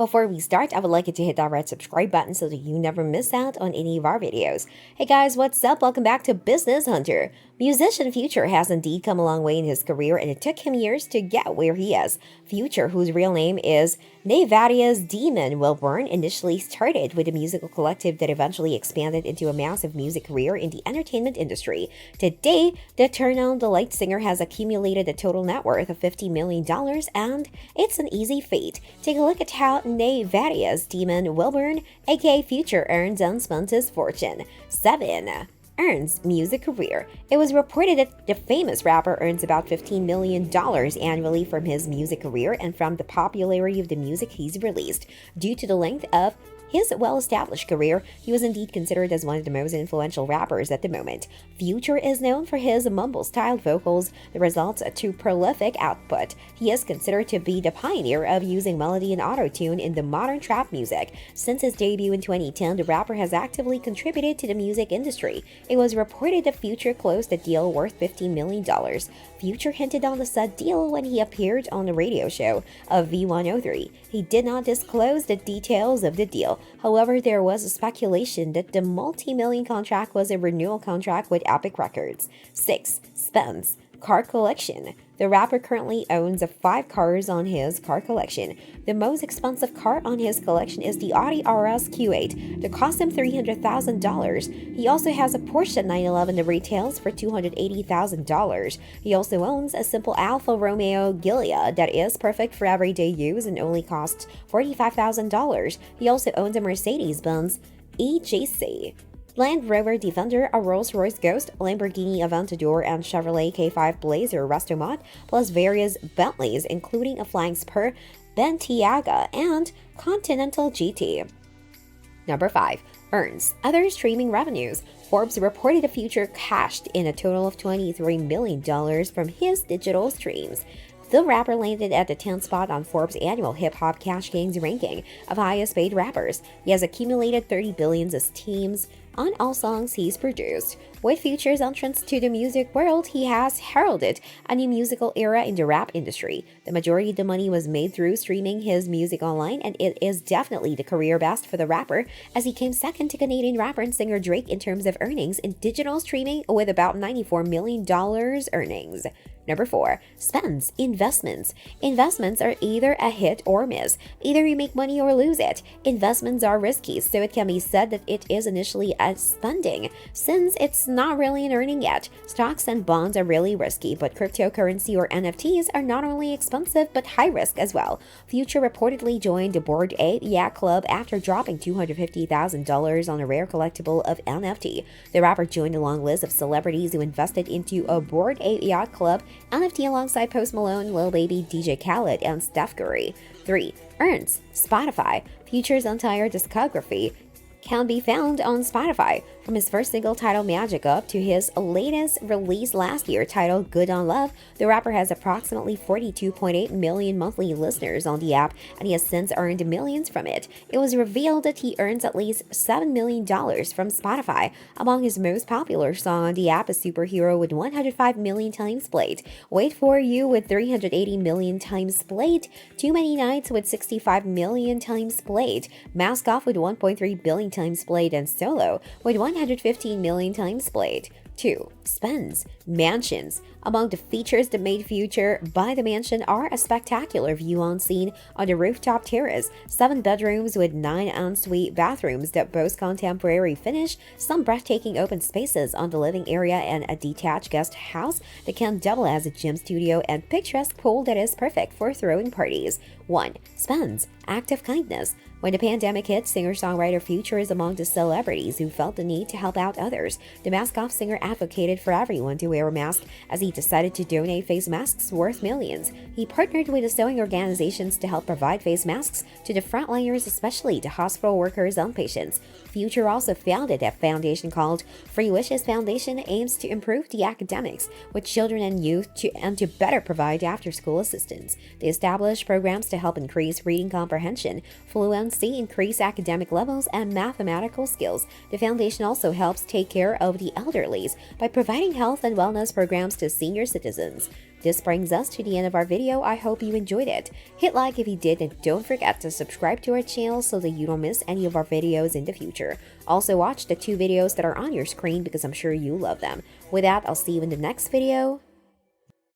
Before we start, I would like you to hit that red subscribe button so that you never miss out on any of our videos. Hey guys, what's up? Welcome back to Business Hunter. Musician Future has indeed come a long way in his career, and it took him years to get where he is. Future, whose real name is Nevarious Demon Wilburn, initially started with a musical collective that eventually expanded into a massive music career in the entertainment industry. Today, the Turn-On the Light singer has accumulated a total net worth of $50 million, and it's an easy feat. Take a look at how Nevarious Demon Wilburn, aka Future, earns and spends his fortune. 7. Earns music career. It was reported that the famous rapper earns about $15 million annually from his music career and from the popularity of the music he's released. Due to the length of his well-established career, he was indeed considered as one of the most influential rappers at the moment. Future is known for his mumble-styled vocals, the results to prolific output. He is considered to be the pioneer of using melody and auto-tune in the modern trap music. Since his debut in 2010, the rapper has actively contributed to the music industry. It was reported that Future closed a deal worth $15 million. Future hinted on the said deal when he appeared on the radio show of V103. He did not disclose the details of the deal. However, there was a speculation that the multi-million contract was a renewal contract with Epic Records. 6. Spence car collection. The rapper currently owns 5 cars on his car collection. The most expensive car on his collection is the Audi RS Q8 that cost him $300,000. He also has a Porsche 911 that retails for $280,000. He also owns a simple Alfa Romeo Giulia that is perfect for everyday use and only costs $45,000. He also owns a Mercedes-Benz EJC, Land Rover Defender, a Rolls-Royce Ghost, Lamborghini Aventador, and Chevrolet K5 Blazer Resto-Mod, plus various Bentleys, including a Flying Spur, Bentayga, and Continental GT. Number 5. Earns other streaming revenues. Forbes reported the Future cashed in a total of $23 million from his digital streams. The rapper landed at the 10th spot on Forbes' annual hip-hop cash gains ranking of highest paid rappers. He has accumulated 30 billion streams on all songs he's produced. With Future's entrance to the music world, he has heralded a new musical era in the rap industry. The majority of the money was made through streaming his music online, and it is definitely the career best for the rapper, as he came second to Canadian rapper and singer Drake in terms of earnings in digital streaming with about $94 million earnings. Number 4. Spends investments. Investments are either a hit or miss. Either you make money or lose it. Investments are risky, so it can be said that it is initially a spending, since it's not really an earning yet. Stocks and bonds are really risky, but cryptocurrency or NFTs are not only expensive but high risk as well. Future reportedly joined the Bored Ape Yacht Club after dropping $250,000 on a rare collectible of NFT. The rapper joined a long list of celebrities who invested into a Bored Ape Yacht Club NFT alongside Post Malone, Lil Baby, DJ Khaled, and Steph Curry. 3. Earns Spotify. Future's entire discography can be found on Spotify, from his first single titled Magic Up to his latest release last year titled Good on Love. The rapper has approximately 42.8 million monthly listeners on the app, and he has since earned millions from it. It was revealed that he earns at least $7 million from Spotify. Among his most popular song on the app is Superhero with 105 million times played, Wait For You with 380 million times played, Too Many Nights with 65 million times played, Mask Off with 1.3 billion times played, and Solo with 115 million times played. 2. Spends mansions. Among the features that made Future buy the mansion are a spectacular view on scene on the rooftop terrace, 7 bedrooms with 9 ensuite bathrooms that boast contemporary finish, some breathtaking open spaces on the living area, and a detached guest house that can double as a gym studio and picturesque pool that is perfect for throwing parties. 1. Spends act of kindness. When the pandemic hit, singer-songwriter Future is among the celebrities who felt the need to help out others. The Mask Off singer advocated for everyone to wear a mask as he decided to donate face masks worth millions. He partnered with the sewing organizations to help provide face masks to the frontliners, especially to hospital workers and patients. Future also founded a foundation called Free Wishes Foundation, aims to improve the academics with children and youth and to better provide after-school assistance. They established programs to help increase reading comprehension, fluency, increase academic levels, and mathematical skills. The foundation also helps take care of the elderly by providing health and wellness programs to senior citizens. This brings us to the end of our video. I hope you enjoyed it. Hit like if you did, and don't forget to subscribe to our channel so that you don't miss any of our videos in the future. Also watch the 2 videos that are on your screen because I'm sure you love them. With that, I'll see you in the next video.